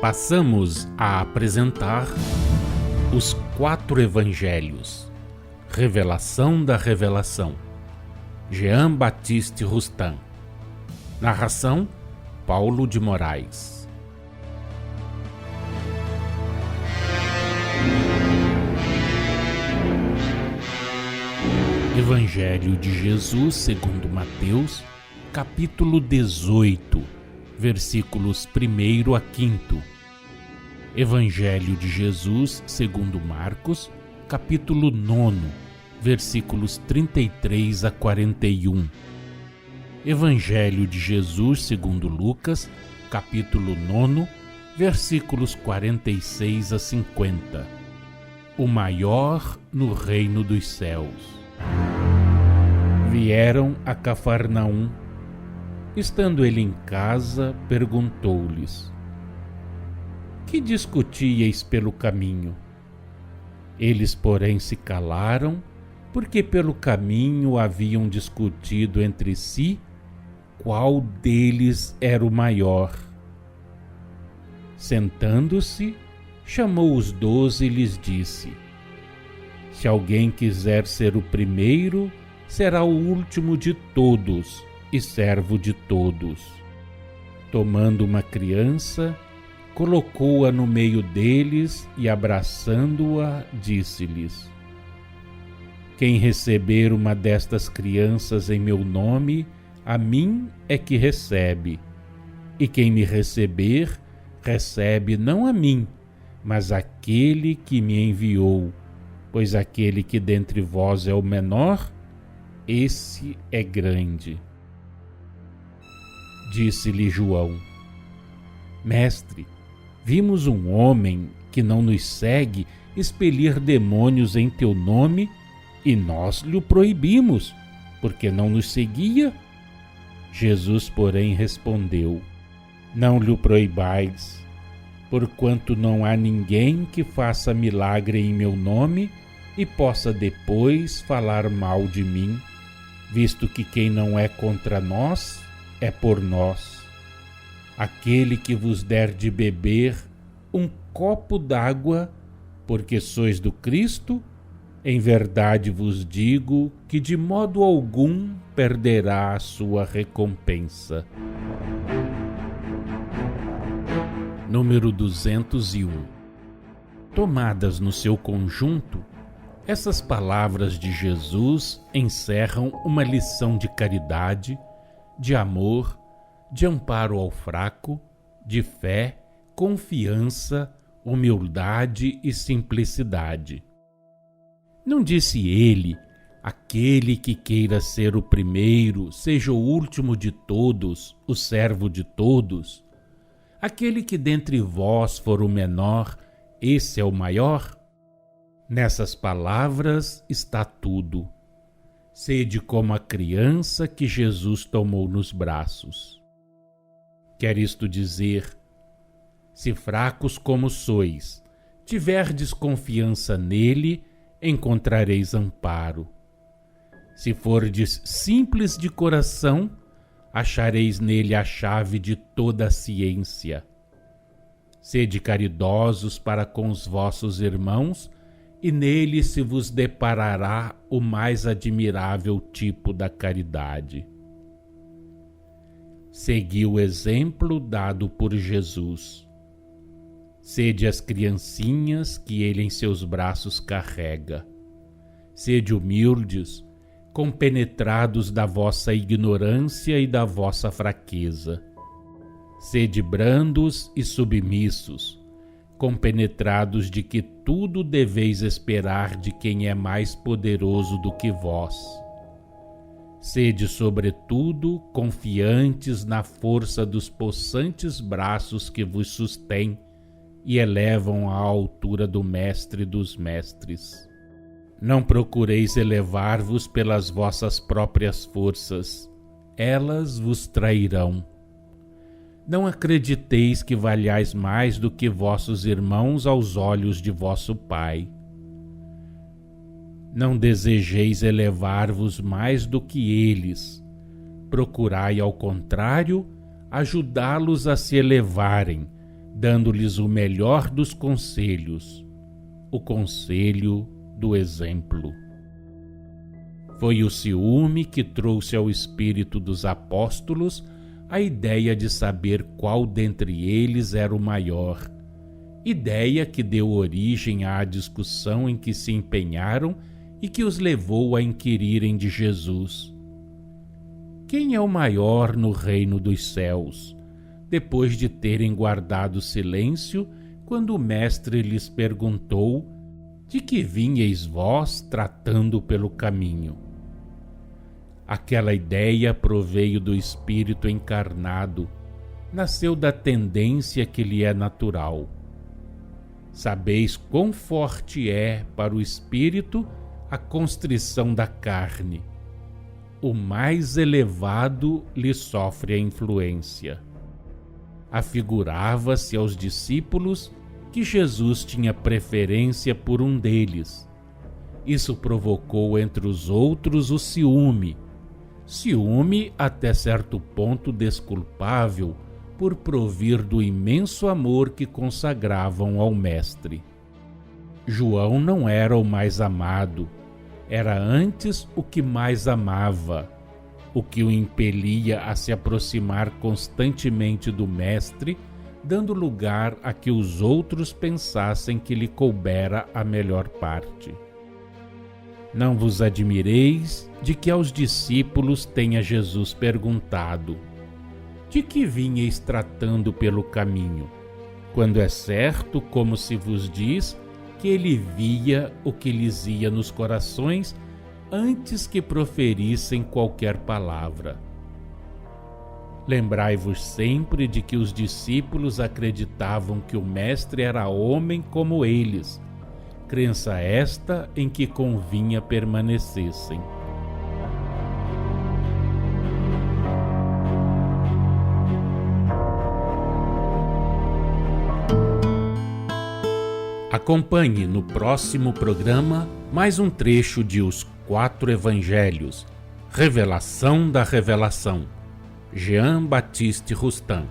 Passamos a apresentar os 4 Evangelhos, Revelação da Revelação, Jean Baptiste Rustin. Narração, Paulo de Moraes. Evangelho de Jesus segundo Mateus, capítulo 18, versículos 1 a 5. Evangelho de Jesus segundo Marcos, capítulo 9, versículos 33 a 41. Evangelho de Jesus segundo Lucas, capítulo 9, versículos 46 a 50. O maior no reino dos céus. Vieram a Cafarnaum. Estando ele em casa, perguntou-lhes: Que discutíeis pelo caminho? Eles, porém, se calaram, porque pelo caminho haviam discutido entre si qual deles era o maior. Sentando-se, chamou os 12 e lhes disse: Se alguém quiser ser o primeiro, será o último de todos e servo de todos. Tomando uma criança, colocou-a no meio deles e, abraçando-a, disse-lhes: Quem receber uma destas crianças em meu nome, a mim é que recebe. E quem me receber, recebe não a mim, mas aquele que me enviou. Pois aquele que dentre vós é o menor, esse é grande. Disse-lhe João: Mestre, vimos um homem que não nos segue expelir demônios em teu nome, e nós lhe proibimos, porque não nos seguia. Jesus, porém, respondeu: Não lhe proibais, porquanto não há ninguém que faça milagre em meu nome e possa depois falar mal de mim, visto que quem não é contra nós é por nós. Aquele que vos der de beber um copo d'água, porque sois do Cristo, em verdade vos digo que de modo algum perderá a sua recompensa. Número 201. Tomadas no seu conjunto, essas palavras de Jesus encerram uma lição de caridade, de amor, de amparo ao fraco, de fé, confiança, humildade e simplicidade. Não disse ele: aquele que queira ser o primeiro, seja o último de todos, o servo de todos? Aquele que dentre vós for o menor, esse é o maior? Nessas palavras está tudo. Sede como a criança que Jesus tomou nos braços. Quer isto dizer: se fracos como sois, tiverdes confiança nele, encontrareis amparo. Se fordes simples de coração, achareis nele a chave de toda a ciência. Sede caridosos para com os vossos irmãos, e nele se vos deparará o mais admirável tipo da caridade. Segui o exemplo dado por Jesus. Sede as criancinhas que ele em seus braços carrega. Sede humildes, compenetrados da vossa ignorância e da vossa fraqueza. Sede brandos e submissos, compenetrados de que tudo deveis esperar de quem é mais poderoso do que vós. Sede, sobretudo, confiantes na força dos possantes braços que vos sustêm e elevam à altura do Mestre dos Mestres. Não procureis elevar-vos pelas vossas próprias forças, elas vos trairão. Não acrediteis que valhais mais do que vossos irmãos aos olhos de vosso Pai. Não desejeis elevar-vos mais do que eles. Procurai, ao contrário, ajudá-los a se elevarem, dando-lhes o melhor dos conselhos, o conselho do exemplo. Foi o ciúme que trouxe ao espírito dos apóstolos a ideia de saber qual dentre eles era o maior, ideia que deu origem à discussão em que se empenharam e que os levou a inquirirem de Jesus: quem é o maior no reino dos céus? Depois de terem guardado silêncio, quando o mestre lhes perguntou: de que vinheis vós tratando pelo caminho? Aquela ideia proveio do Espírito encarnado, nasceu da tendência que lhe é natural. Sabeis quão forte é para o Espírito a constrição da carne. O mais elevado lhe sofre a influência. Afigurava-se aos discípulos que Jesus tinha preferência por um deles. Isso provocou entre os outros o ciúme até certo ponto desculpável por provir do imenso amor que consagravam ao Mestre. João não era o mais amado, era antes o que mais amava, o que o impelia a se aproximar constantemente do Mestre, dando lugar a que os outros pensassem que lhe coubera a melhor parte. Não vos admireis de que aos discípulos tenha Jesus perguntado: de que vinheis tratando pelo caminho? Quando é certo, como se vos diz, que ele via o que lhes ia nos corações antes que proferissem qualquer palavra. Lembrai-vos sempre de que os discípulos acreditavam que o Mestre era homem como eles, crença esta em que convinha permanecessem. Acompanhe no próximo programa mais um trecho de Os 4 Evangelhos, Revelação da Revelação, Jean Baptiste Rustin.